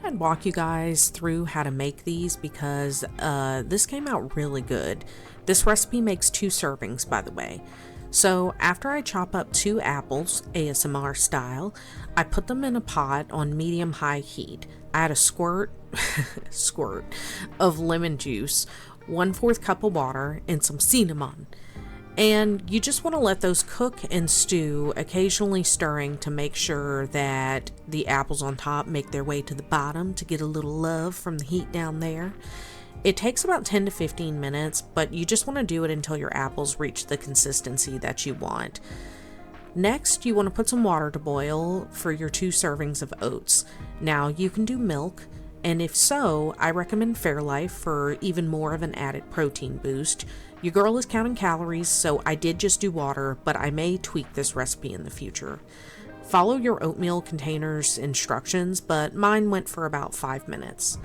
I'd walk you guys through how to make these because this came out really good. This recipe makes 2 servings, by the way. So after I chop up 2 apples, ASMR style, I put them in a pot on medium-high heat. I add a squirt of lemon juice, 1/4 cup of water, and some cinnamon. And you just want to let those cook and stew, occasionally stirring to make sure that the apples on top make their way to the bottom to get a little love from the heat down there. It takes about 10 to 15 minutes, but you just want to do it until your apples reach the consistency that you want. Next, you want to put some water to boil for your 2 servings of oats. Now, you can do milk, and if so, I recommend Fairlife for even more of an added protein boost. Your girl is counting calories, so I did just do water, but I may tweak this recipe in the future. Follow your oatmeal container's instructions, but mine went for about 5 minutes.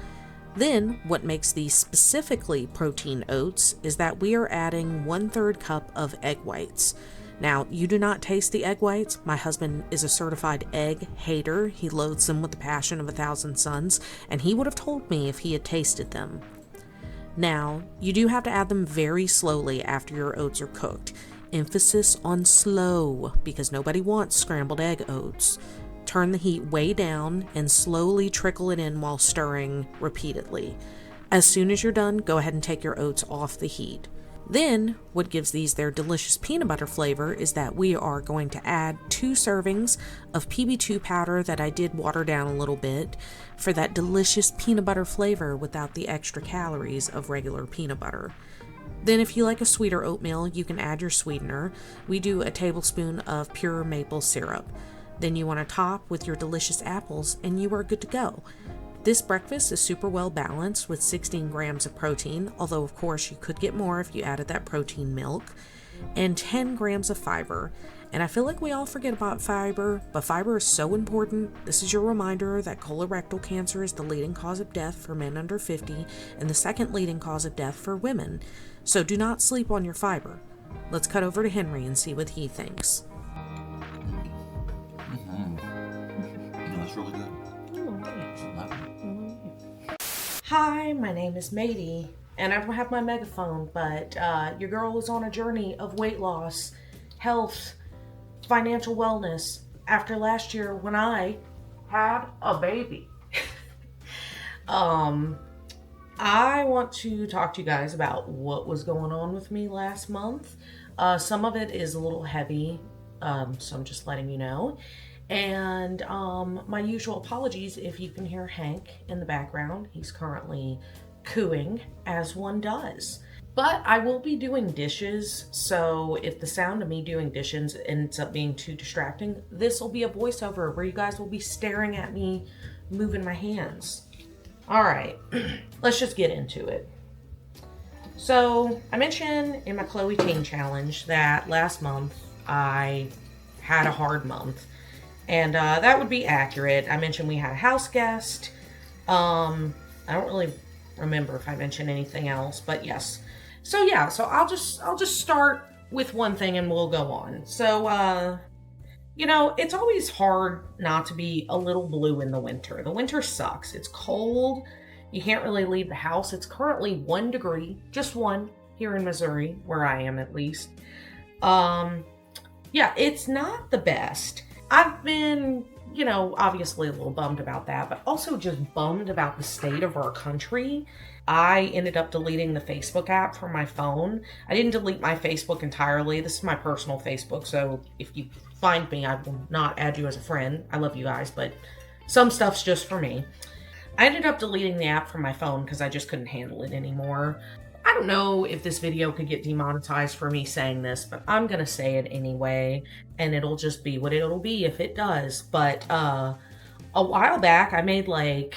Then, what makes these specifically protein oats is that we are adding 1/3 cup of egg whites. Now, you do not taste the egg whites. My husband is a certified egg hater. He loathes them with the passion of 1,000 suns, and he would have told me if he had tasted them. Now, you do have to add them very slowly after your oats are cooked. Emphasis on slow, because nobody wants scrambled egg oats. Turn the heat way down and slowly trickle it in while stirring repeatedly. As soon as you're done, go ahead and take your oats off the heat. Then, what gives these their delicious peanut butter flavor is that we are going to add 2 servings of PB2 powder that I did water down a little bit for that delicious peanut butter flavor without the extra calories of regular peanut butter. Then if you like a sweeter oatmeal, you can add your sweetener. We do a tablespoon of pure maple syrup. Then you want to top with your delicious apples and you are good to go. This breakfast is super well balanced with 16 grams of protein, although of course you could get more if you added that protein milk, and 10 grams of fiber. And I feel like we all forget about fiber, but fiber is so important. This is your reminder that colorectal cancer is the leading cause of death for men under 50 and the second leading cause of death for women. So do not sleep on your fiber. Let's cut over to Henry and see what he thinks. That's really good. Hi, my name is Maddie, and I don't have my megaphone, but your girl is on a journey of weight loss, health, financial wellness after last year when I had a baby. I want to talk to you guys about what was going on with me last month. Some of it is a little heavy, so I'm just letting you know. And my usual apologies if you can hear Hank in the background. He's currently cooing, as one does. But I will be doing dishes, so if the sound of me doing dishes ends up being too distracting, this will be a voiceover where you guys will be staring at me moving my hands. Alright, let's just get into it. So, I mentioned in my Chloe Teen Challenge that last month I had a hard month. And that would be accurate. I mentioned we had a house guest. I don't really remember if I mentioned anything else, but yes. So yeah, so I'll just start with one thing and we'll go on. So you know, it's always hard not to be a little blue in the winter. The winter sucks. It's cold. You can't really leave the house. It's currently 1 degree, just 1 here in Missouri, where I am at least. Yeah, it's not the best. I've been, you know, obviously a little bummed about that, but also just bummed about the state of our country. I ended up deleting the Facebook app from my phone. I didn't delete my Facebook entirely. This is my personal Facebook, so if you find me, I will not add you as a friend. I love you guys, but some stuff's just for me. I ended up deleting the app from my phone because I just couldn't handle it anymore. I don't know if this video could get demonetized for me saying this, but I'm gonna say it anyway, and it'll just be what it'll be if it does. But a while back, I made like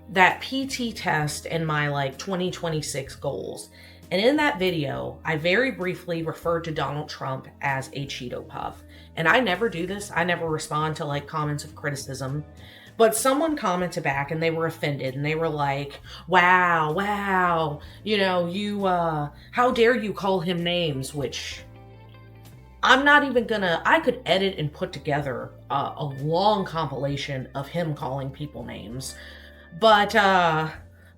that PT test and my like 2026 goals. And in that video, I very briefly referred to Donald Trump as a Cheeto Puff. And I never do this. I never respond to like comments of criticism. But someone commented back and they were offended and they were like, wow, you know, how dare you call him names, which I'm not even gonna, I could edit and put together a long compilation of him calling people names. But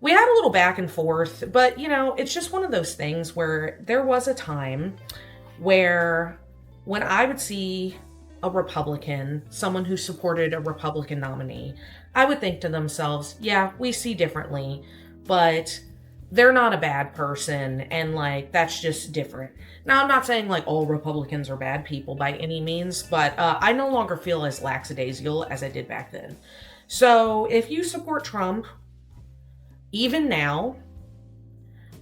we had a little back and forth, but you know, it's just one of those things where there was a time where when I would see a Republican, someone who supported a Republican nominee, I would think to themselves, yeah, we see differently, but they're not a bad person, and like, that's just different. Now, I'm not saying like all Republicans are bad people by any means, but I no longer feel as lackadaisical as I did back then. So if you support Trump, even now,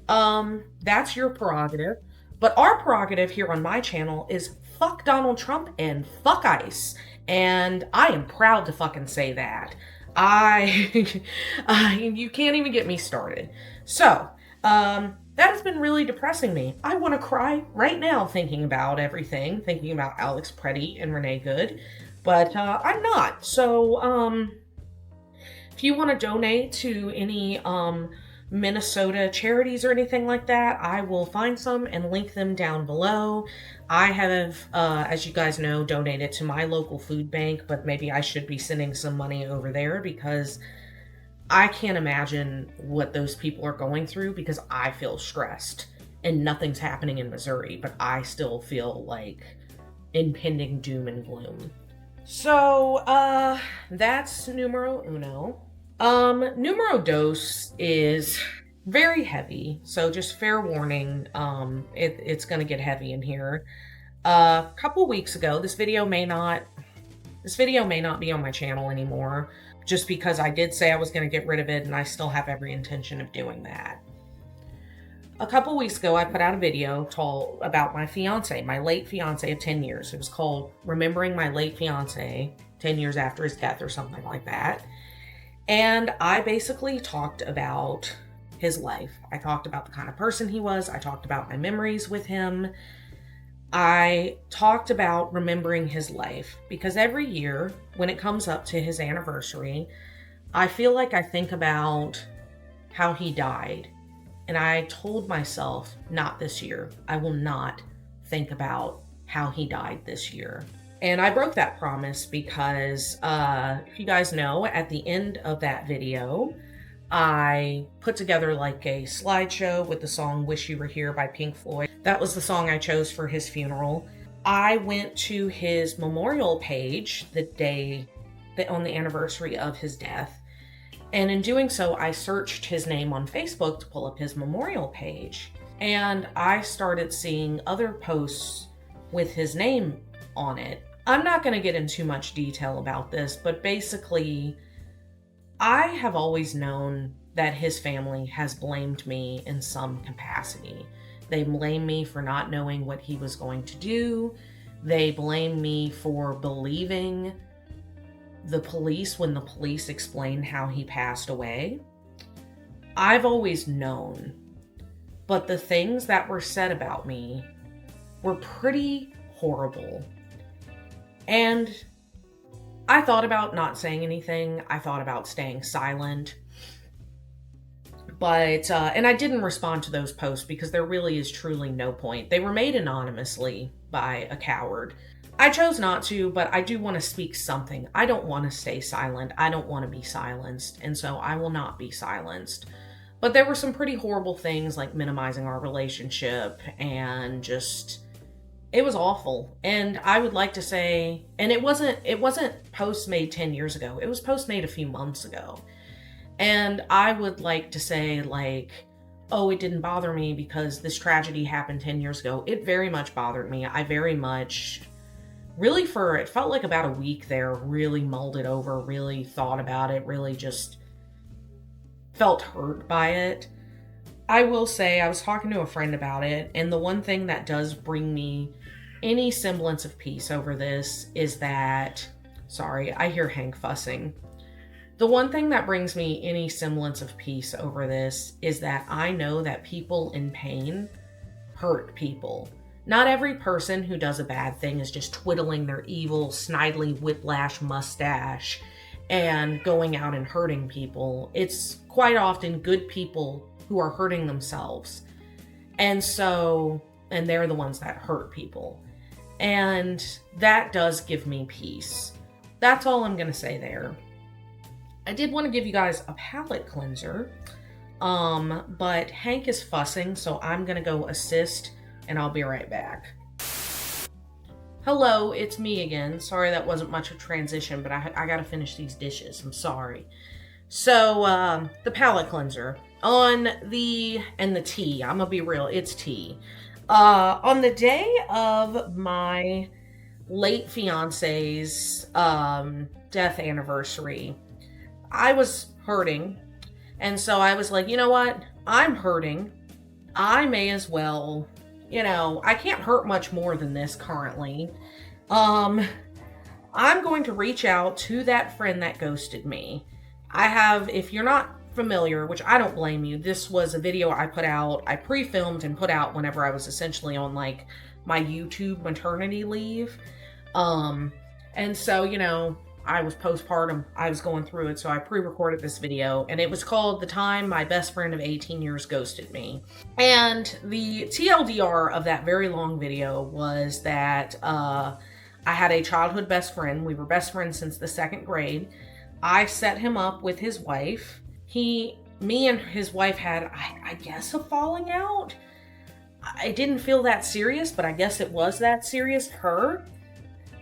that's your prerogative. But our prerogative here on my channel is fuck Donald Trump and fuck ICE. And I am proud to fucking say that. You can't even get me started. So, that has been really depressing me. I want to cry right now thinking about everything, thinking about Alex Preddy and Renee Good, but I'm not. So, if you want to donate to any Minnesota charities or anything like that, I will find some and link them down below. I have, as you guys know, donated to my local food bank, but maybe I should be sending some money over there because I can't imagine what those people are going through, because I feel stressed and nothing's happening in Missouri, but I still feel like impending doom and gloom. So, that's numero uno. Numero dos is very heavy, so just fair warning, it's gonna get heavy in here. A couple weeks ago, this video may not be on my channel anymore, just because I did say I was gonna get rid of it, and I still have every intention of doing that. A couple weeks ago, I put out a video about my fiance, my late fiance of 10 years. It was called Remembering My Late Fiance, 10 years after his death or something like that. And I basically talked about his life. I talked about the kind of person he was. I talked about my memories with him. I talked about remembering his life, because every year when it comes up to his anniversary, I feel like I think about how he died. And I told myself, not this year. I will not think about how he died this year. And I broke that promise because, if you guys know, at the end of that video, I put together like a slideshow with the song Wish You Were Here by Pink Floyd. That was the song I chose for his funeral. I went to his memorial page on the anniversary of his death. And in doing so, I searched his name on Facebook to pull up his memorial page. And I started seeing other posts with his name on it. I'm not going to get into much detail about this, but basically, I have always known that his family has blamed me in some capacity. They blame me for not knowing what he was going to do. They blame me for believing the police when the police explained how he passed away. I've always known, but the things that were said about me were pretty horrible. And I thought about not saying anything. I thought about staying silent. But, and I didn't respond to those posts because there really is truly no point. They were made anonymously by a coward. I chose not to, but I do want to speak something. I don't want to stay silent. I don't want to be silenced. And so I will not be silenced. But there were some pretty horrible things like minimizing our relationship and just... it was awful. And I would like to say, and it wasn't posts made 10 years ago. It was posts made a few months ago. And I would like to say like, oh, it didn't bother me because this tragedy happened 10 years ago. It very much bothered me. I very much, really it felt like about a week there, really mulled it over, really thought about it, really just felt hurt by it. I will say, I was talking to a friend about it, and the one thing that does bring me any semblance of peace over this is that, sorry, I hear Hank fussing. The one thing that brings me any semblance of peace over this is that I know that people in pain hurt people. Not every person who does a bad thing is just twiddling their evil, snidely whiplash mustache and going out and hurting people. It's quite often good people who are hurting themselves. And they're the ones that hurt people. And that does give me peace. That's all I'm going to say there. I did want to give you guys a palate cleanser. But Hank is fussing, so I'm going to go assist and I'll be right back. Hello, it's me again. Sorry that wasn't much of a transition, but I got to finish these dishes. I'm sorry. So, the palate cleanser. And the tea. I'm going to be real. It's tea. On the day of my late fiance's death anniversary, I was hurting. And so I was like, you know what? I'm hurting. I may as well, I can't hurt much more than this currently. I'm going to reach out to that friend that ghosted me. If you're not familiar, which I don't blame you, this was a video I pre-filmed and put out whenever I was essentially on like my YouTube maternity leave. And so, I was postpartum, I was going through it, so I pre-recorded this video, and it was called The Time My Best Friend of 18 Years Ghosted Me. And the TLDR of that very long video was that I had a childhood best friend. We were best friends since the 2nd grade. I set him up with his wife. Me and his wife had, I guess, a falling out. I didn't feel that serious, but I guess it was that serious to her.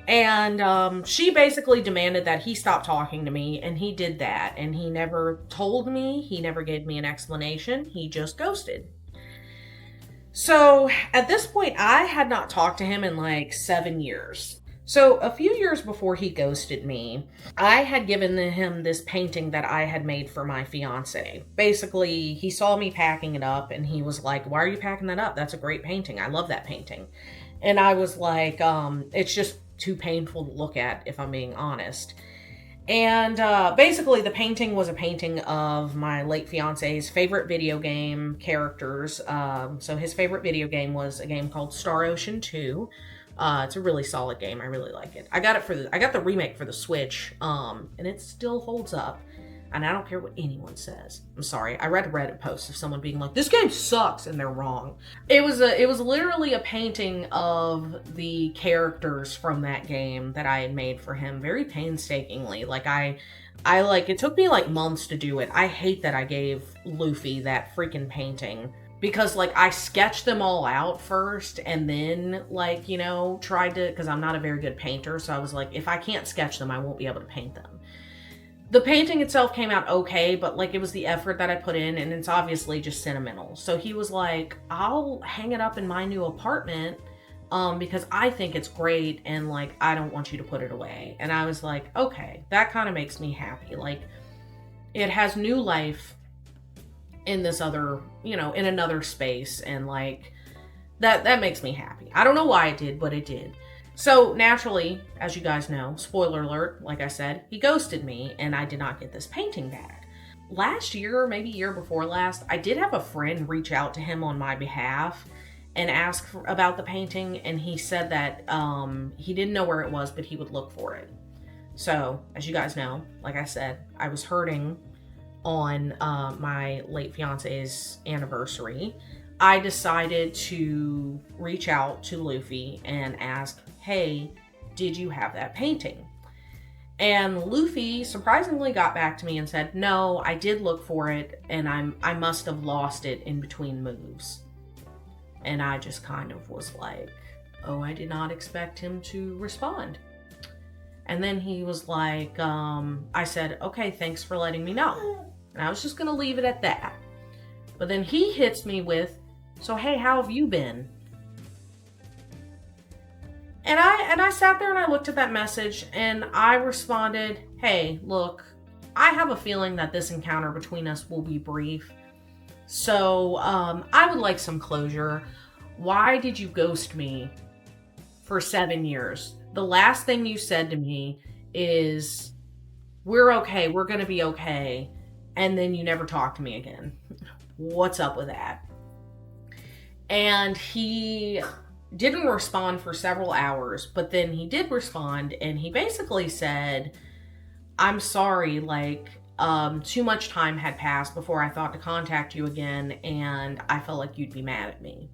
And she basically demanded that he stop talking to me, and he did that. And he never told me, he never gave me an explanation, he just ghosted. So at this point, I had not talked to him in like 7 years. So a few years before he ghosted me, I had given him this painting that I had made for my fiance. Basically, he saw me packing it up, and he was like, "Why are you packing that up? That's a great painting. I love that painting." And I was like, it's just too painful to look at, if I'm being honest. And basically the painting was a painting of my late fiance's favorite video game characters. So his favorite video game was a game called Star Ocean 2. It's a really solid game. I really like it. I got the remake for the Switch, and it still holds up. And I don't care what anyone says. I'm sorry. I read a Reddit post of someone being like, "This game sucks," and they're wrong. It was literally a painting of the characters from that game that I had made for him very painstakingly. Like it took me like months to do it. I hate that I gave Luffy that freaking painting, because like I sketched them all out first and then tried to, because I'm not a very good painter. So I was like, if I can't sketch them, I won't be able to paint them. The painting itself came out okay, but like it was the effort that I put in, and it's obviously just sentimental. So he was like, "I'll hang it up in my new apartment because I think it's great, and like I don't want you to put it away." And I was like, okay, that kind of makes me happy. Like it has new life in this other, in another space, and like that makes me happy. I don't know why it did, but it did. So naturally, as you guys know, spoiler alert, like I said, he ghosted me and I did not get this painting back. Last year, or maybe year before last, I did have a friend reach out to him on my behalf and ask about the painting, and he said that he didn't know where it was, but he would look for it. So, as you guys know, like I said, I was hurting on my late fiance's anniversary. I decided to reach out to Luffy and ask, "Hey, did you have that painting?" And Luffy surprisingly got back to me and said, "No, I did look for it, and I must have lost it in between moves." And I just kind of was like, oh, I did not expect him to respond. And then he was like, I said, "Okay, thanks for letting me know." And I was just going to leave it at that. But then he hits me with, "So, hey, how have you been?" And I sat there and I looked at that message and I responded, "Hey, look, I have a feeling that this encounter between us will be brief. So, I would like some closure. Why did you ghost me for 7 years? The last thing you said to me is we're okay, we're gonna be okay, and then you never talk to me again. What's up with that? And he didn't respond for several hours, but then he did respond, and he basically said, I'm sorry, like, too much time had passed before I thought to contact you again, and I felt like you'd be mad at me.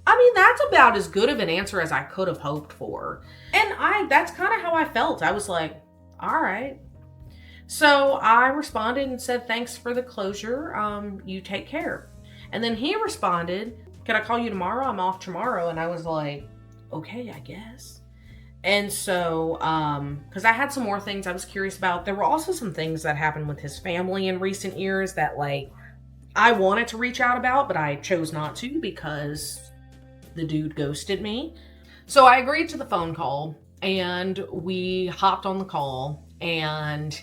I mean, that's about as good of an answer as I could have hoped for. And that's kind of how I felt. I was like, all right. So I responded and said, thanks for the closure. You take care. And then he responded, can I call you tomorrow? I'm off tomorrow. And I was like, okay, I guess. And so, because I had some more things I was curious about. There were also some things that happened with his family in recent years that, like, I wanted to reach out about, but I chose not to because the dude ghosted me. So I agreed to the phone call, and we hopped on the call, and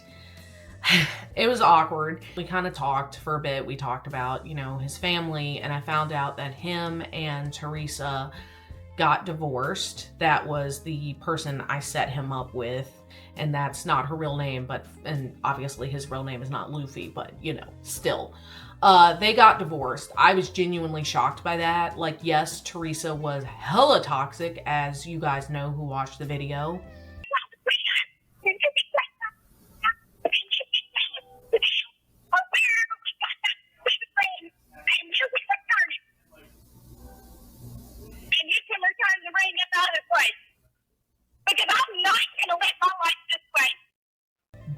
it was awkward. We kind of talked for a bit. We talked about, his family, and I found out that him and Teresa got divorced. That was the person I set him up with, and that's not her real name, and obviously his real name is not Luffy, but still. They got divorced. I was genuinely shocked by that. Like, yes, Teresa was hella toxic, as you guys know who watched the video.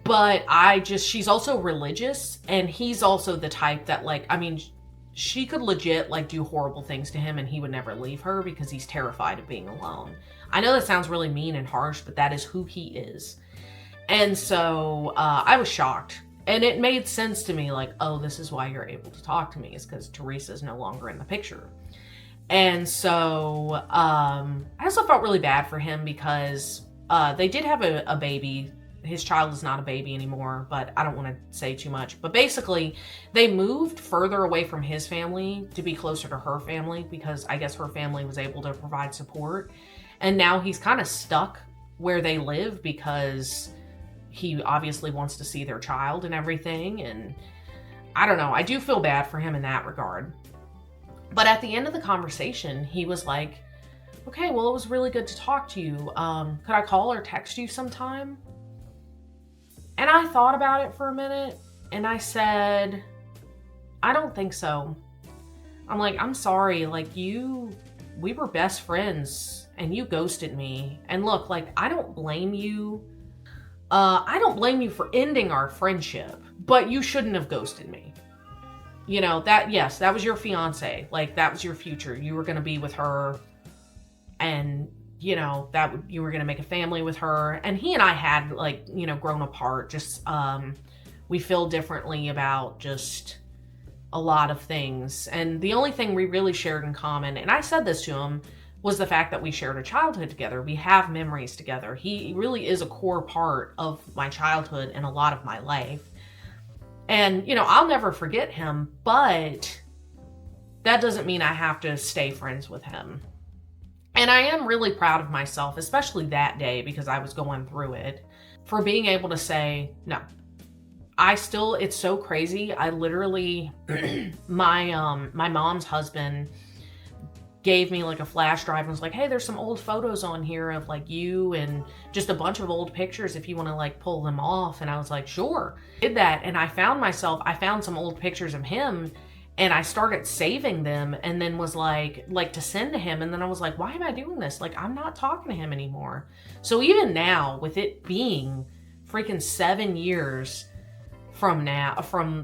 But she's also religious, and he's also the type that, like, I mean, she could legit, like, do horrible things to him and he would never leave her because he's terrified of being alone. I know that sounds really mean and harsh, but that is who he is. And so I was shocked. And it made sense to me, like, oh, this is why you're able to talk to me, is because Teresa's no longer in the picture. And so I also felt really bad for him because they did have a baby. His child is not a baby anymore, but I don't want to say too much. But basically, they moved further away from his family to be closer to her family because I guess her family was able to provide support. And now he's kind of stuck where they live because he obviously wants to see their child and everything. And I don't know. I do feel bad for him in that regard. But at the end of the conversation, he was like, okay, well, it was really good to talk to you. Could I call or text you sometime? And I thought about it for a minute, and I said, I don't think so. I'm like, I'm sorry, like, we were best friends, and you ghosted me. And look, like, I don't blame you. I don't blame you for ending our friendship, but you shouldn't have ghosted me. Yes, that was your fiance. Like, that was your future. You were going to be with her, and that you were going to make a family with her. And he and I had, like, grown apart. Just, we feel differently about just a lot of things. And the only thing we really shared in common, and I said this to him, was the fact that we shared a childhood together. We have memories together. He really is a core part of my childhood and a lot of my life. And, I'll never forget him, but that doesn't mean I have to stay friends with him. And I am really proud of myself, especially that day, because I was going through it, for being able to say, no. It's so crazy. I literally, my mom's husband gave me like a flash drive and was like, hey, there's some old photos on here of like you and just a bunch of old pictures if you want to like pull them off. And I was like, sure. Did that. And I found some old pictures of him. And I started saving them and then was like to send to him. And then I was like, why am I doing this? Like, I'm not talking to him anymore. So even now, with it being freaking 7 years from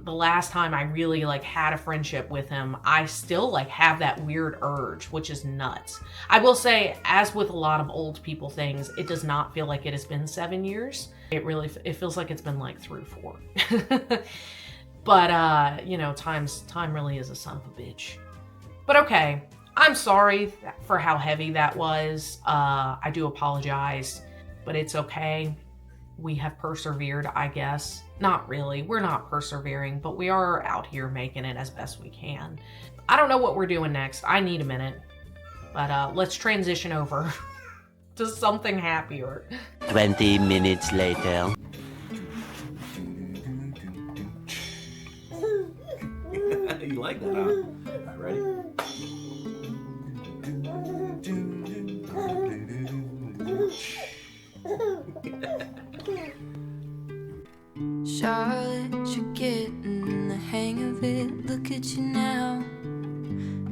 the last time I really like had a friendship with him, I still like have that weird urge, which is nuts. I will say, as with a lot of old people things, it does not feel like it has been 7 years. It feels like it's been like 3 or 4. But, time really is a son of a bitch. But okay, I'm sorry for how heavy that was. I do apologize, but it's okay. We have persevered, I guess. Not really. We're not persevering, but we are out here making it as best we can. I don't know what we're doing next. I need a minute. But let's transition over. to something happier. 20 minutes later. You like that, huh? Alright, ready? Charlotte, you're getting the hang of it. Look at you now,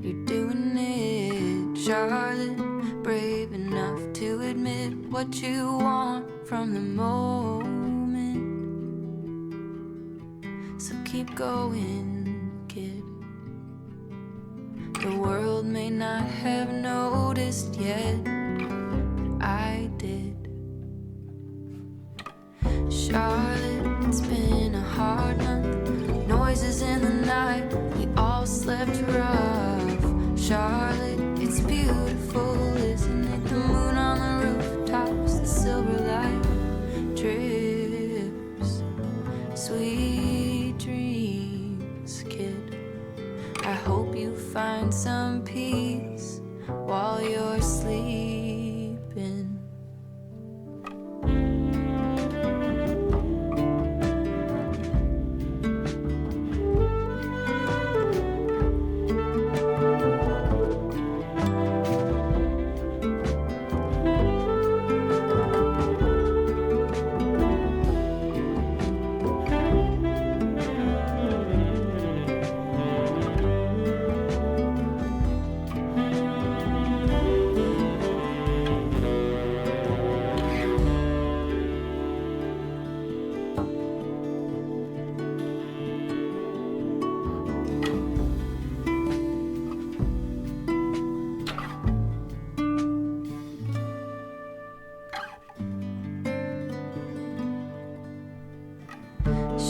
you're doing it. Charlotte, brave enough to admit what you want from the moment. So keep going, kid. The world may not have noticed yet, but I did. Charlotte, it's been a hard month. Noises in the night, we all slept rough. Charlotte, it's beautiful, isn't it? The moon on the rooftops, the silver light drips. Sweet dreams, kid. I hope you find some peace while you're sleeping.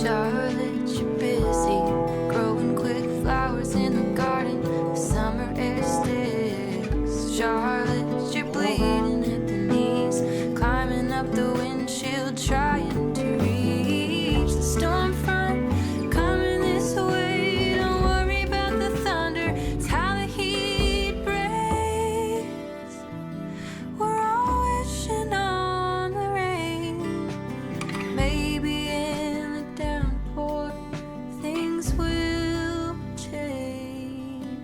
Charlotte, you're busy growing quick flowers in the garden. The summer air sticks. Charlotte, you're bleeding at the knees, climbing up the windshield, trying to reach the storm front coming this way. Don't worry about the thunder, it's how the heat breaks. We're all wishing on the rain. Maybe things will change.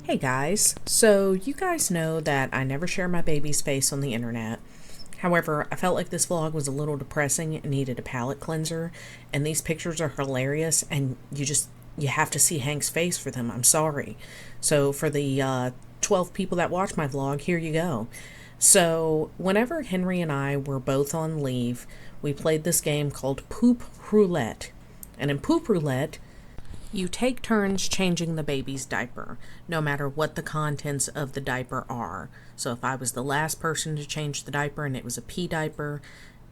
Hey guys, so you guys know that I never share my baby's face on the internet. However, I felt like this vlog was a little depressing and needed a palate cleanser, and these pictures are hilarious, and you have to see Hank's face for them. I'm sorry. So for the 12 people that watch my vlog, here you go. So whenever Henry and I were both on leave, we played this game called Poop Roulette. And in Poop Roulette, you take turns changing the baby's diaper, no matter what the contents of the diaper are. So if I was the last person to change the diaper and it was a pee diaper,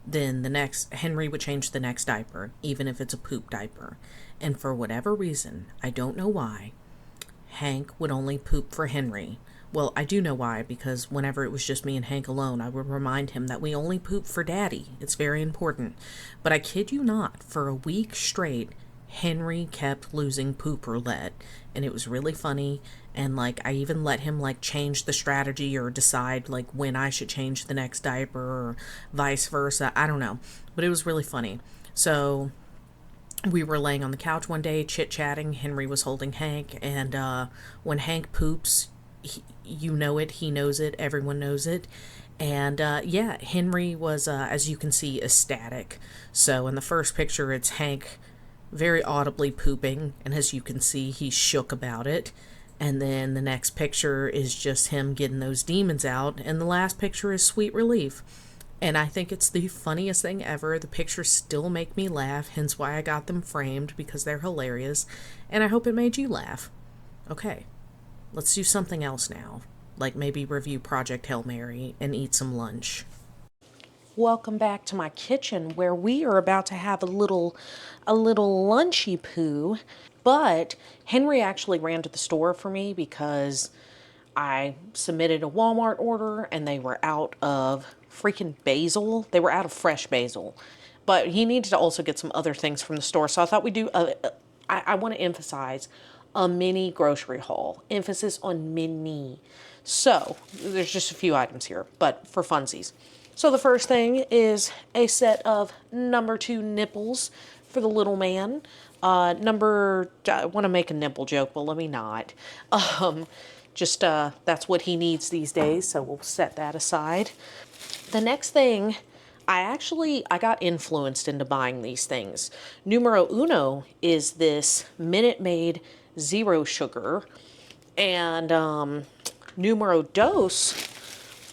then Henry would change the next diaper, even if it's a poop diaper. And for whatever reason, I don't know why, Hank would only poop for Henry. Well, I do know why, because whenever it was just me and Hank alone, I would remind him that we only poop for Daddy. It's very important. But I kid you not, for a week straight, Henry kept losing Poop Roulette, and it was really funny. And like, I even let him like change the strategy or decide like when I should change the next diaper or vice versa. I don't know, but it was really funny. So we were laying on the couch one day chit-chatting. Henry was holding Hank, and when Hank poops, you know it, he knows it, everyone knows it. And yeah, Henry was as you can see, ecstatic. So in the first picture, it's Hank very audibly pooping, and as you can see, he's shook about it. And then the next picture is just him getting those demons out, and the last picture is sweet relief. And I think it's the funniest thing ever. The pictures still make me laugh, hence why I got them framed, because they're hilarious, and I hope it made you laugh. Okay, let's do something else now, like maybe review Project Hail Mary and eat some lunch. Welcome back to my kitchen, where we are about to have a little lunchy poo. But Henry actually ran to the store for me because I submitted a Walmart order and they were out of freaking basil. They were out of fresh basil. But he needed to also get some other things from the store. So I thought we'd do, I want to emphasize a mini grocery haul. Emphasis on mini. So there's just a few items here, but for funsies. So the first thing is a set of number 2 nipples for the little man. I want to make a nipple joke, but let me not. That's what he needs these days, so we'll set that aside. The next thing, I got influenced into buying these things. Numero uno is this Minute Maid Zero Sugar, and numero dos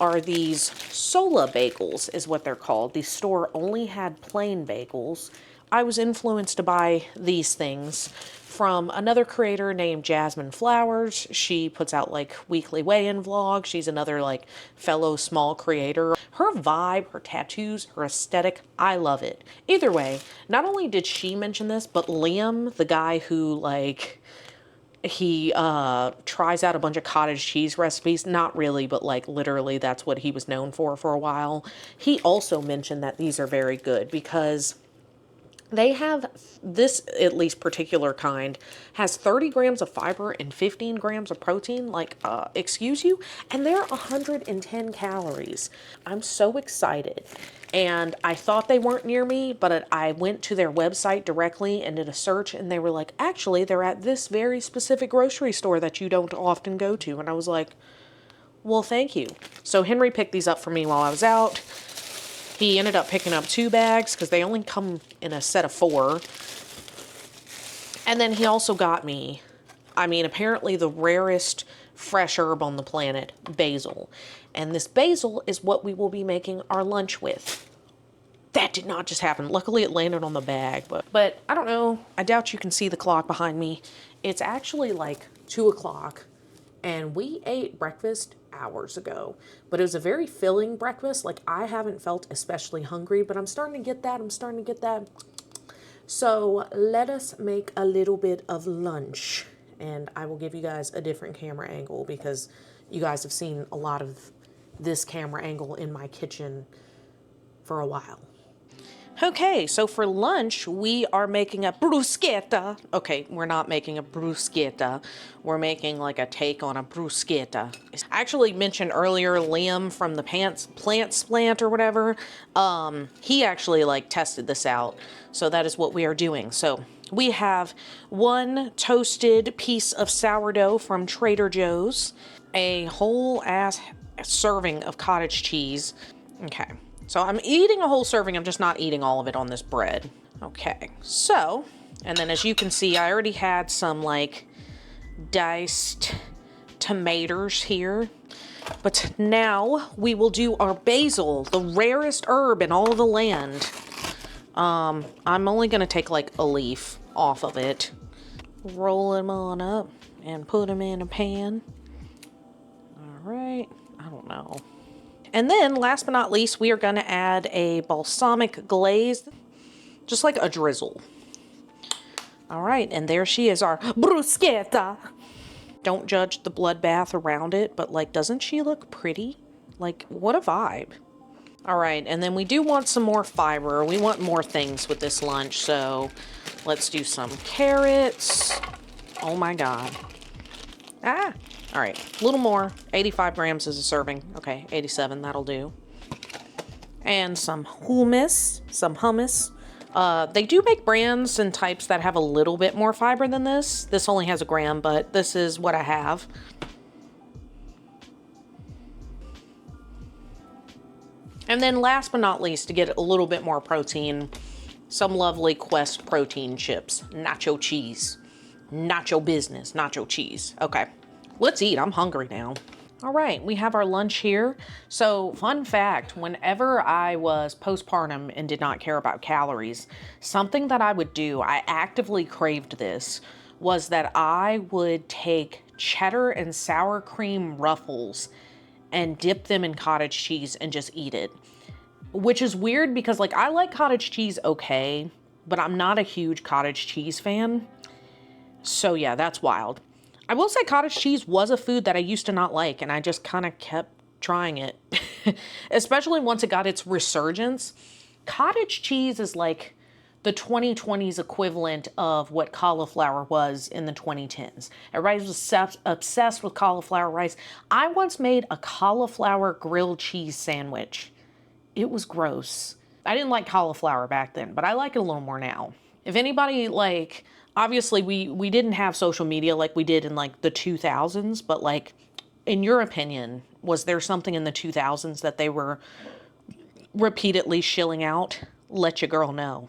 are these Sola bagels, is what they're called. The store only had plain bagels. I was influenced to buy these things from another creator named Jasmine Flowers. She puts out like weekly weigh-in vlogs. She's another like fellow small creator. Her vibe, her tattoos, her aesthetic, I love it. Either way, not only did she mention this, but Liam, the guy who like, he tries out a bunch of cottage cheese recipes. Not really, but like literally that's what he was known for a while. He also mentioned that these are very good because they have this, at least particular kind, has 30 grams of fiber and 15 grams of protein. Like, excuse you? And they're 110 calories. I'm so excited. And I thought they weren't near me, but I went to their website directly and did a search, and they were like, actually, they're at this very specific grocery store that you don't often go to. And I was like, well, thank you. So Henry picked these up for me while I was out. He ended up picking up 2 bags because they only come in a set of 4. And then he also got me, apparently the rarest fresh herb on the planet, basil. And this basil is what we will be making our lunch with. That did not just happen. Luckily it landed on the bag, but I don't know. I doubt you can see the clock behind me. It's actually like 2 o'clock. And we ate breakfast hours ago, but it was a very filling breakfast. Like, I haven't felt especially hungry, but I'm starting to get that. So let us make a little bit of lunch, and I will give you guys a different camera angle because you guys have seen a lot of this camera angle in my kitchen for a while. Okay, so for lunch, we are making a bruschetta. Okay, we're not making a bruschetta. We're making like a take on a bruschetta. I actually mentioned earlier Liam from the Plant Splant or whatever. He actually like tested this out. So that is what we are doing. So we have 1 toasted piece of sourdough from Trader Joe's, a whole ass serving of cottage cheese. Okay. So I'm eating a whole serving, I'm just not eating all of it on this bread. Okay, so, and then as you can see, I already had some like diced tomatoes here. But now we will do our basil, the rarest herb in all the land. I'm only gonna take like a leaf off of it. Roll them on up and put them in a pan. All right, I don't know. And then, last but not least, we are going to add a balsamic glaze, just like a drizzle. All right, and there she is, our bruschetta. Don't judge the bloodbath around it, but like, doesn't she look pretty? Like, what a vibe. All right, and then we do want some more fiber. We want more things with this lunch, so let's do some carrots. Oh my God. Ah. All right, a little more. 85 grams is a serving. Okay, 87, that'll do. And some hummus. They do make brands and types that have a little bit more fiber than this. This only has 1 gram, but this is what I have. And then last but not least, to get a little bit more protein, some lovely Quest protein chips. Nacho cheese. Nacho business. Nacho cheese. Okay. Let's eat. I'm hungry now. All right, we have our lunch here. So, fun fact, whenever I was postpartum and did not care about calories, something that I would do, I actively craved this, was that I would take cheddar and sour cream ruffles and dip them in cottage cheese and just eat it. Which is weird because, like, I like cottage cheese okay, but I'm not a huge cottage cheese fan. So, yeah, that's wild. I will say cottage cheese was a food that I used to not like, and I just kind of kept trying it, especially once it got its resurgence. Cottage cheese is like the 2020s equivalent of what cauliflower was in the 2010s. Everybody was obsessed with cauliflower rice. I once made a cauliflower grilled cheese sandwich. It was gross. I didn't like cauliflower back then, but I like it a little more now. If anybody, like, obviously we didn't have social media like we did in like the 2000s, but like, in your opinion, was there something in the 2000s that they were repeatedly shilling out? Let your girl know.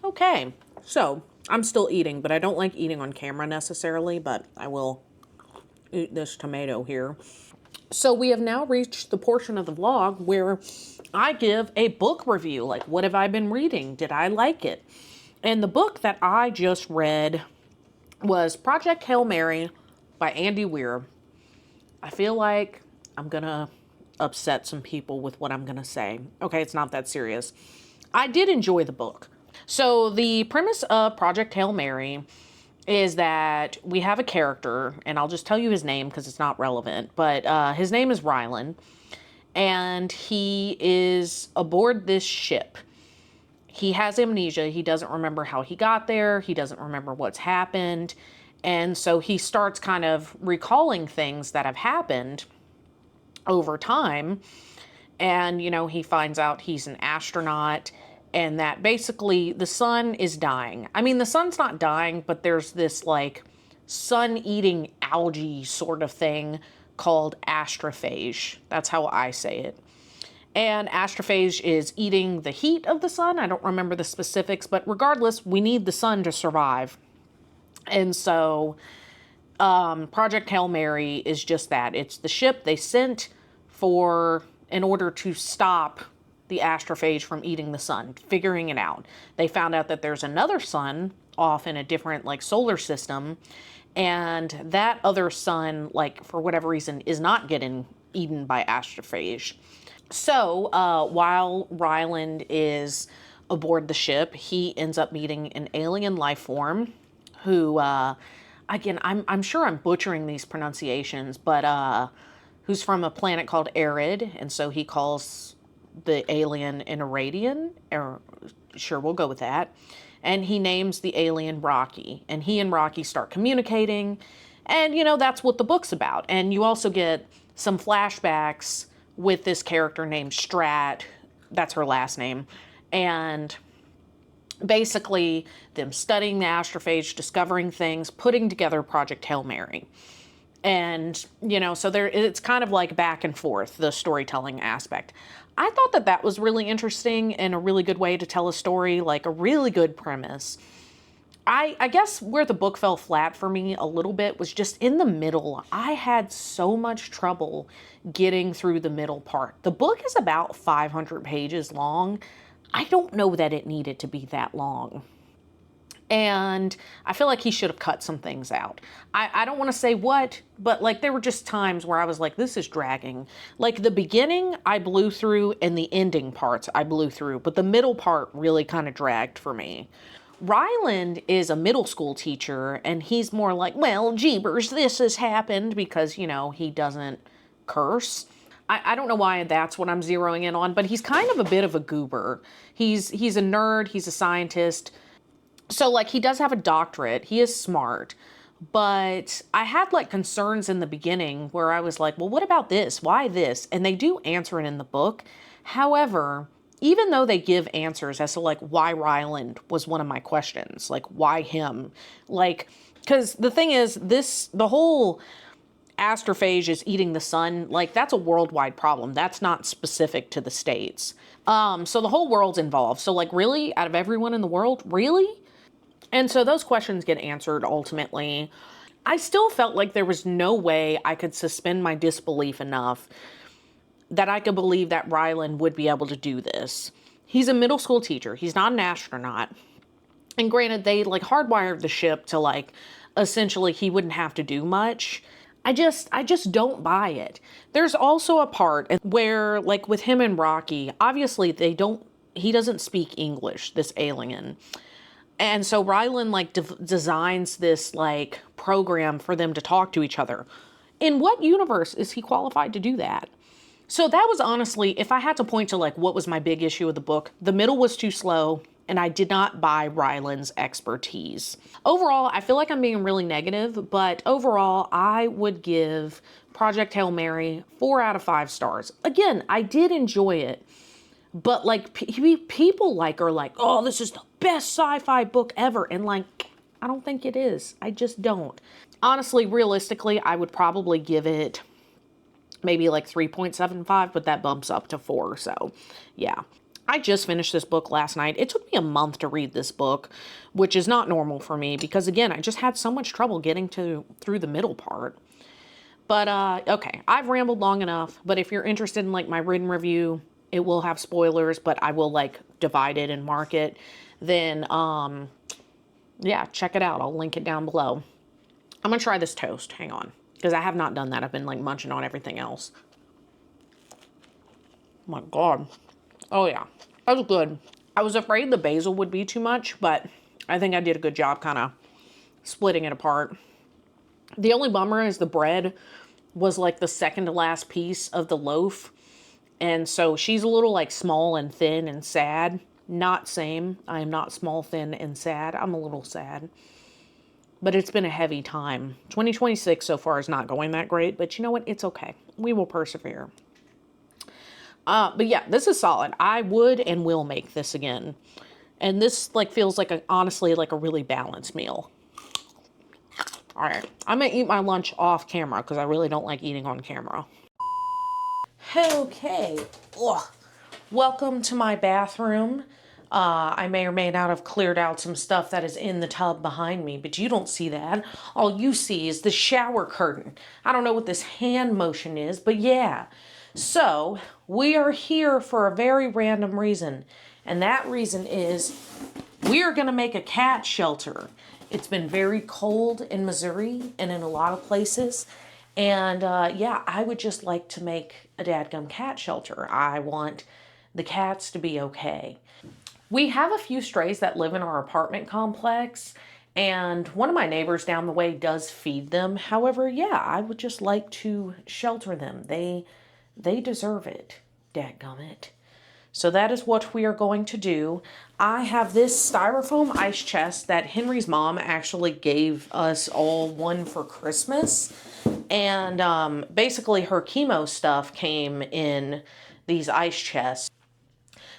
Okay, so I'm still eating, but I don't like eating on camera necessarily, but I will eat this tomato here. So we have now reached the portion of the vlog where I give a book review. Like, what have I been reading? Did I like it? And the book that I just read was Project Hail Mary by Andy Weir. I feel like I'm gonna upset some people with what I'm gonna say. Okay, it's not that serious. I did enjoy the book. So the premise of Project Hail Mary is that we have a character, and I'll just tell you his name because it's not relevant, but his name is Rylan, and he is aboard this ship. He has amnesia. He doesn't remember how he got there. He doesn't remember what's happened. And so he starts kind of recalling things that have happened over time. And, you know, he finds out he's an astronaut and that basically the sun is dying. I mean, the sun's not dying, but there's this like sun-eating algae sort of thing called astrophage. That's how I say it. And astrophage is eating the heat of the sun. I don't remember the specifics, but regardless, we need the sun to survive. And so Project Hail Mary is just that. It's the ship they sent in order to stop the astrophage from eating the sun, figuring it out. They found out that there's another sun off in a different like solar system, and that other sun, like for whatever reason, is not getting eaten by astrophage. So while Ryland is aboard the ship, he ends up meeting an alien life form who, again, I'm sure I'm butchering these pronunciations, but who's from a planet called Arid, and so he calls the alien an Iradian, or sure, we'll go with that. And he names the alien Rocky, and he and Rocky start communicating, and, you know, that's what the book's about. And you also get some flashbacks with this character named Strat, that's her last name, and basically them studying the astrophage, discovering things, putting together Project Hail Mary. And, you know, so it's kind of like back and forth, the storytelling aspect. I thought that that was really interesting and a really good way to tell a story, like a really good premise. I guess where the book fell flat for me a little bit was just in the middle. I had so much trouble getting through the middle part. The book is about 500 pages long. I don't know that it needed to be that long. And I feel like he should have cut some things out. I don't want to say what, but like there were just times where I was like, this is dragging. Like the beginning I blew through and the ending parts I blew through, but the middle part really kind of dragged for me. Ryland is a middle school teacher, and he's more like, well, jeebers, this has happened, because, you know, he doesn't curse. I don't know why that's what I'm zeroing in on, but he's kind of a bit of a goober. He's a nerd, he's a scientist. So, like, he does have a doctorate, he is smart, but I had, like, concerns in the beginning where I was like, well, what about this? Why this? And they do answer it in the book. However, even though they give answers as to, like, why Ryland was one of my questions, like, why him? Like, because the thing is, the whole astrophage is eating the sun, like, that's a worldwide problem. That's not specific to the States. So the whole world's involved. So, like, really? Out of everyone in the world? Really? And so those questions get answered ultimately. I still felt like there was no way I could suspend my disbelief enough that I could believe that Ryland would be able to do this. He's a middle school teacher. He's not an astronaut. And granted, they like hardwired the ship to like, essentially he wouldn't have to do much. I just don't buy it. There's also a part where like with him and Rocky, obviously he doesn't speak English, this alien. And so Ryland like designs this like program for them to talk to each other. In what universe is he qualified to do that? So that was honestly, if I had to point to like what was my big issue with the book, the middle was too slow and I did not buy Ryland's expertise. Overall, I feel like I'm being really negative, but overall, I would give Project Hail Mary 4 out of 5 stars. Again, I did enjoy it, but like people like are like, oh, this is the best sci-fi book ever. And like, I don't think it is. I just don't. Honestly, realistically, I would probably give it maybe like 3.75, but that bumps up to 4. So yeah. I just finished this book last night. It took me a month to read this book, which is not normal for me because again, I just had so much trouble getting through the middle part. But okay, I've rambled long enough, but if you're interested in like my written review, it will have spoilers, but I will like divide it and mark it. Then yeah, check it out. I'll link it down below. I'm gonna try this toast. Hang on, because I have not done that. I've been like munching on everything else. Oh my God. Oh yeah, that was good. I was afraid the basil would be too much, but I think I did a good job kind of splitting it apart. The only bummer is the bread was like the second to last piece of the loaf. And so she's a little like small and thin and sad. Not same. I am not small, thin, and sad. I'm a little sad. But it's been a heavy time. 2026 so far is not going that great, but you know what? It's okay. We will persevere. But yeah, this is solid. I would and will make this again. And this like feels like honestly like a really balanced meal. All right, I'm gonna eat my lunch off camera because I really don't like eating on camera. Okay, ugh. Welcome to my bathroom. I may or may not have cleared out some stuff that is in the tub behind me, but you don't see that. All you see is the shower curtain. I don't know what this hand motion is, but yeah. So we are here for a very random reason. And that reason is we are going to make a cat shelter. It's been very cold in Missouri and in a lot of places. And yeah, I would just like to make a dadgum cat shelter. I want the cats to be okay. We have a few strays that live in our apartment complex. And one of my neighbors down the way does feed them. However, yeah, I would just like to shelter them. They deserve it, dadgummit. So that is what we are going to do. I have this styrofoam ice chest that Henry's mom actually gave us all one for Christmas. And basically her chemo stuff came in these ice chests.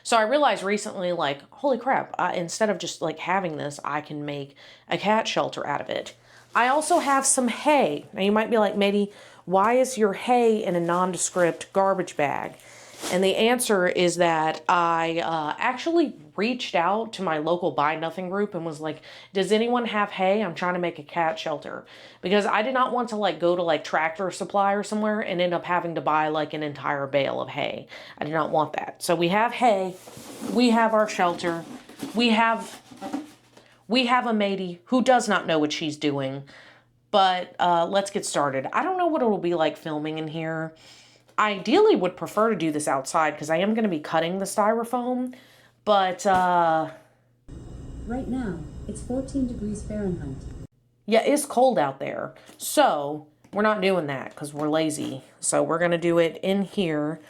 So I realized recently, like, holy crap, instead of just like having this, I can make a cat shelter out of it. I also have some hay. Now you might be like, Maddie, why is your hay in a nondescript garbage bag? And the answer is that I actually reached out to my local Buy Nothing group and was like, does anyone have hay? I'm trying to make a cat shelter. Because I did not want to like go to like Tractor Supply or somewhere and end up having to buy like an entire bale of hay. I did not want that. So we have hay. We have our shelter. We have a matey who does not know what she's doing. But let's get started. I don't know what it will be like filming in here. I ideally would prefer to do this outside because I am going to be cutting the styrofoam. But right now, it's 14 degrees Fahrenheit. Yeah, it's cold out there. So we're not doing that because we're lazy. So we're going to do it in here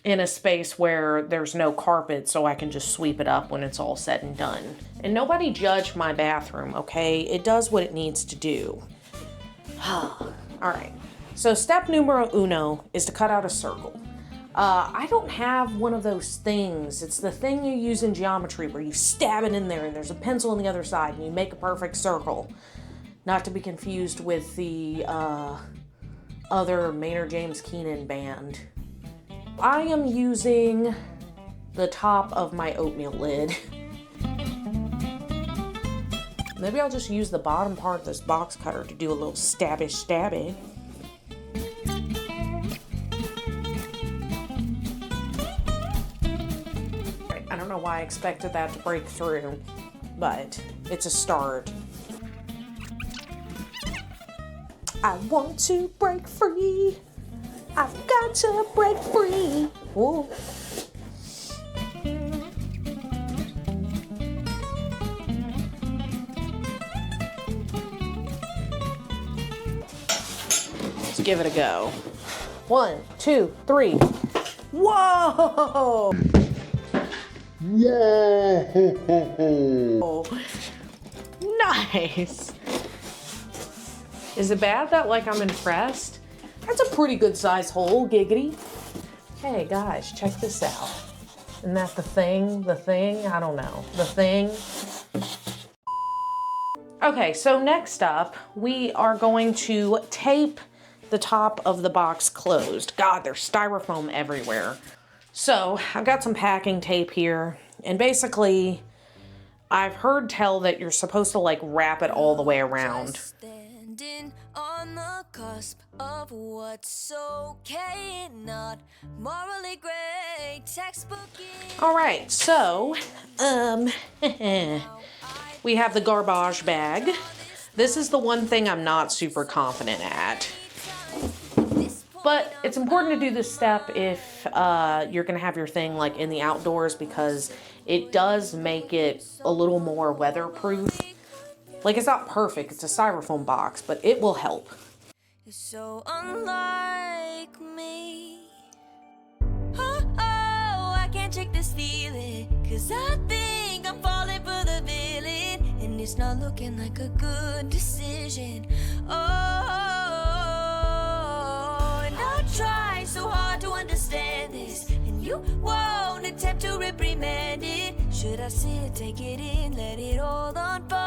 in a space where there's no carpet so I can just sweep it up when it's all said and done. And nobody judge my bathroom, okay? It does what it needs to do. All right, so step numero uno is to cut out a circle. I don't have one of those things. It's the thing you use in geometry where you stab it in there and there's a pencil on the other side and you make a perfect circle. Not to be confused with the other Maynard James Keenan band. I am using the top of my oatmeal lid. Maybe I'll just use the bottom part of this box cutter to do a little stabby. I don't know why I expected that to break through, but it's a start. I want to break free. I've got to break free. Whoa. give it a go. 1, 2, 3. Whoa! Whoa! Nice. Is it bad that, like, I'm impressed? That's a pretty good size hole, giggity. Hey, guys, check this out. Isn't that the thing? The thing? I don't know. The thing? Okay, so next up, we are going to tape the top of the box closed. God, there's styrofoam everywhere. So, I've got some packing tape here, and basically, I've heard tell that you're supposed to, like, wrap it all the way around. Standing on the cusp of what's okay, not morally gray, textbook. All right, so, we have the garbage bag. This is the one thing I'm not super confident at. But it's important to do this step if you're gonna have your thing like in the outdoors, because it does make it a little more weatherproof. Like, it's not perfect, it's a styrofoam box, but it will help. You're so unlike me. Oh, I can't shake this feeling, 'cause I think I'm falling for the villain, and it's not looking like a good decision. And I try so hard to understand this, and you won't attempt to reprimand it. Should I sit, take it in, let it all unfold,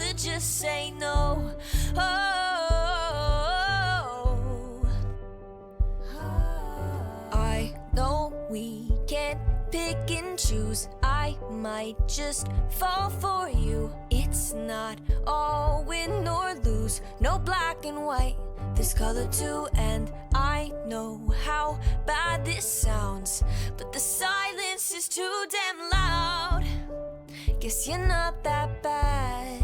or just say no? I know we can't pick and choose. I might just fall for you. It's not all win or lose, no black and white, this color too. And I know how bad this sounds, but the silence is too damn loud. Guess you're not that bad.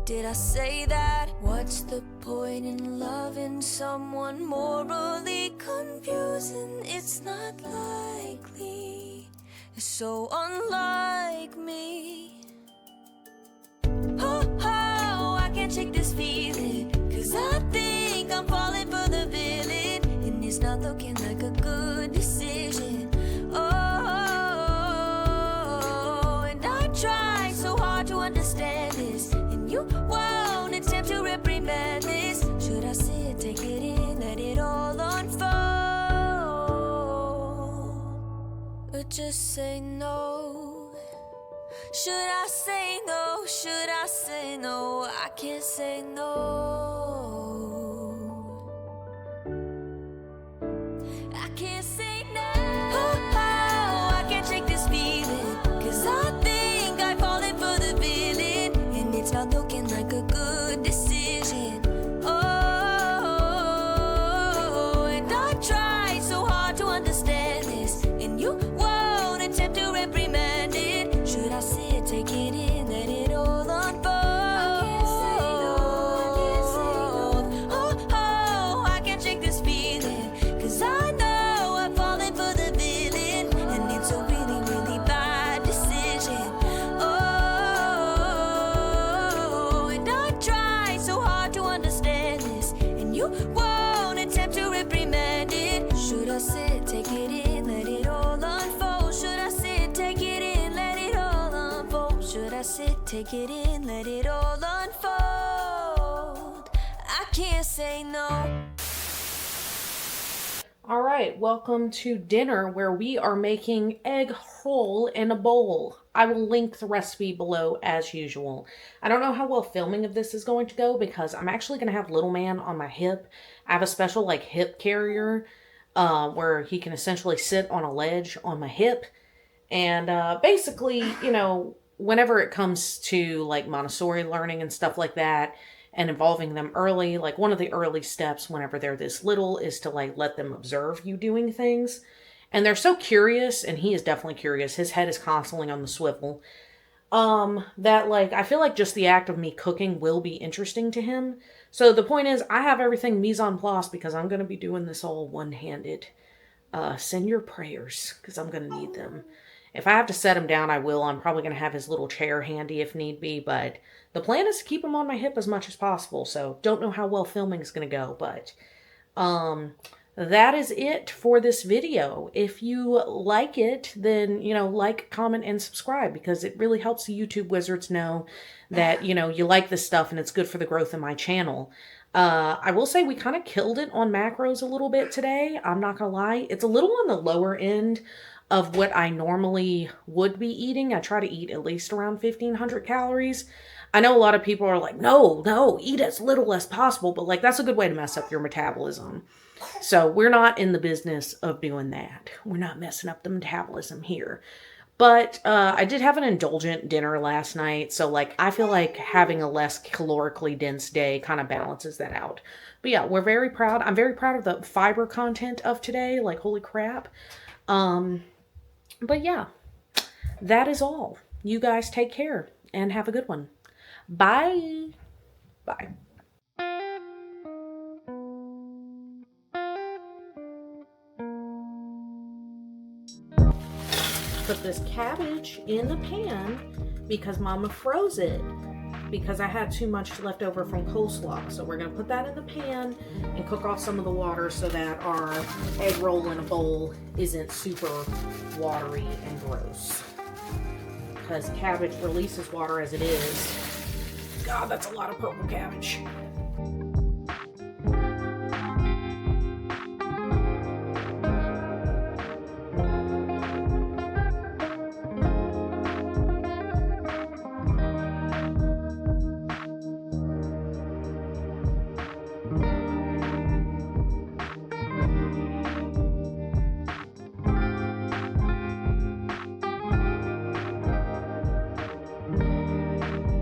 Did I say that? What's the point in loving someone morally confusing? It's not likely. You're so unlike me. Oh, I can't shake this feeling, 'cause I think I'm falling for the villain, and it's not looking like a good decision. And I try so hard to understand this, and you won't attempt to reprimand this. Should I sit, take it in, let it all unfold, or just say no? Should I say no? Should I say no? I can't say no. I can't say no. I can't shake this feeling, 'cause I think I'm falling for the villain, and it's not looking like a good decision. And I try so hard to understand this, and you won't attempt to reprimand it. Should I sit, take it in, let it all unfold? I can't say no, I can't say no. I can't shake this feeling, 'cause I know I'm falling for the villain, and it's a really, really bad decision. And I try so hard to understand this, and you won't attempt to reprimand it. Should I sit, take it in, let it all unfold? Should I sit, take it in, let it all unfold? Should I sit, take it in, let it all unfold? I can't say no. All right, welcome to dinner, where we are making egg roll in a bowl. I will link the recipe below as usual. I don't know how well filming of this is going to go, because I'm actually going to have little man on my hip. I have a special like hip carrier where he can essentially sit on a ledge on my hip. And basically, you know, whenever it comes to like Montessori learning and stuff like that, and involving them early, like one of the early steps whenever they're this little is to like let them observe you doing things. And they're so curious, and he is definitely curious. His head is constantly on the swivel. That like, I feel like just the act of me cooking will be interesting to him. So the point is, I have everything mise en place, because I'm going to be doing this all one-handed. Send your prayers, because I'm going to need them. If I have to set him down, I will. I'm probably going to have his little chair handy if need be, but the plan is to keep him on my hip as much as possible, so don't know how well filming is going to go, but that is it for this video. If you like it, then, like, comment, and subscribe, because it really helps the YouTube wizards know that, you like this stuff and it's good for the growth of my channel. I will say we kind of killed it on macros a little bit today. I'm not gonna lie. It's a little on the lower end of what I normally would be eating. I try to eat at least around 1,500 calories. I know a lot of people are like, no, eat as little as possible, but like that's a good way to mess up your metabolism. So we're not in the business of doing that. We're not messing up the metabolism here. But I did have an indulgent dinner last night, so like I feel like having a less calorically dense day kind of balances that out. But yeah, we're very proud. I'm very proud of the fiber content of today. Like, holy crap. But yeah, that is all. You guys take care and have a good one. Bye. Bye. Put this cabbage in the pan because Mama froze it because I had too much left over from coleslaw. So we're going to put that in the pan and cook off some of the water so that our egg roll in a bowl isn't super watery and gross. Because cabbage releases water as it is. God, that's a lot of purple cabbage.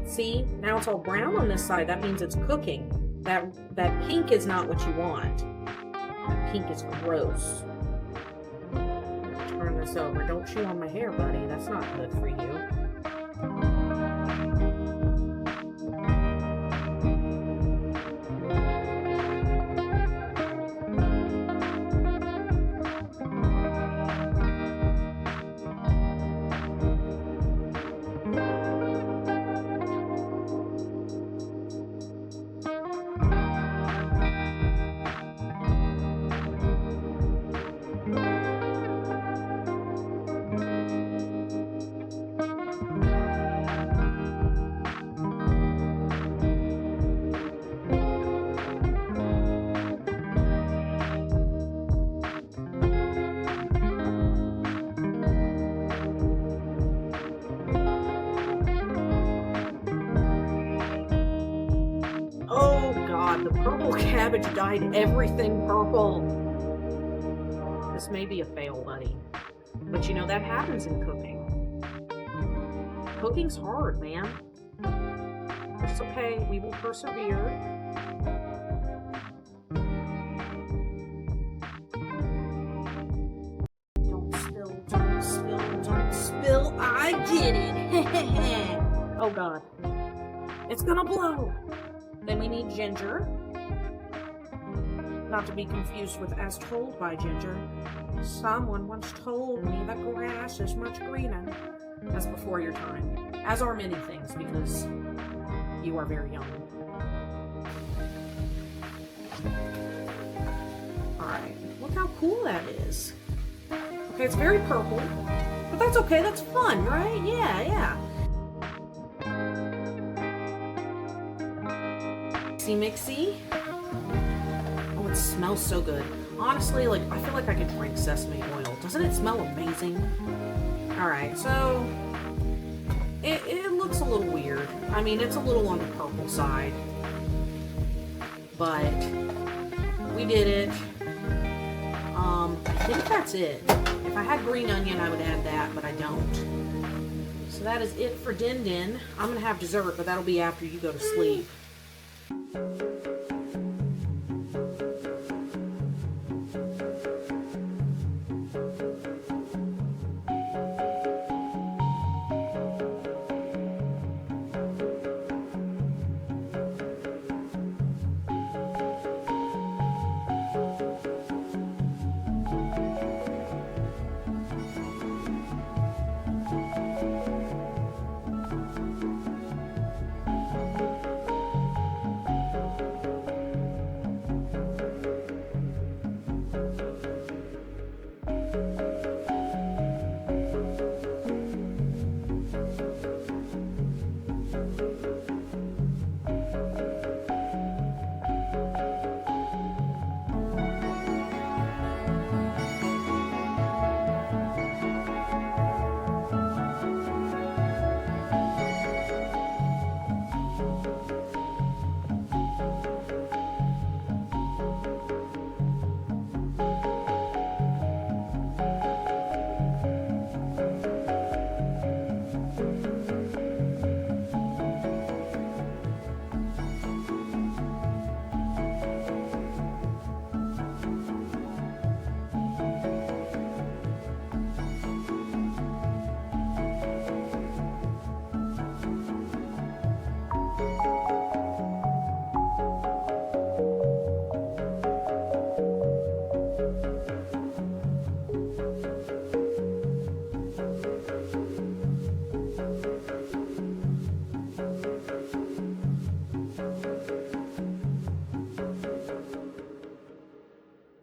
See, now it's all brown on this side. That means it's cooking. That pink is not what you want. That pink is gross. Turn this over. Don't chew on my hair, buddy. That's not good for you. The purple cabbage dyed everything purple. This may be a fail, buddy. But that happens in cooking. Cooking's hard, man. It's okay. We will persevere. Don't spill, don't spill, don't spill. I did it. Oh, God. It's gonna blow. Then we need ginger. Not to be confused with as told by ginger. Someone once told me that grass is much greener. That's before your time. As are many things, because you are very young. Alright, look how cool that is. Okay, it's very purple. But that's okay, that's fun, right? Yeah. Mixy. Oh, it smells so good. Honestly, like, I feel like I could drink sesame oil. Doesn't it smell amazing? Alright, so it looks a little weird. I mean, it's a little on the purple side. But we did it. I think that's it. If I had green onion, I would add that, but I don't. So that is it for Din Din. I'm gonna have dessert, but that'll be after you go to sleep.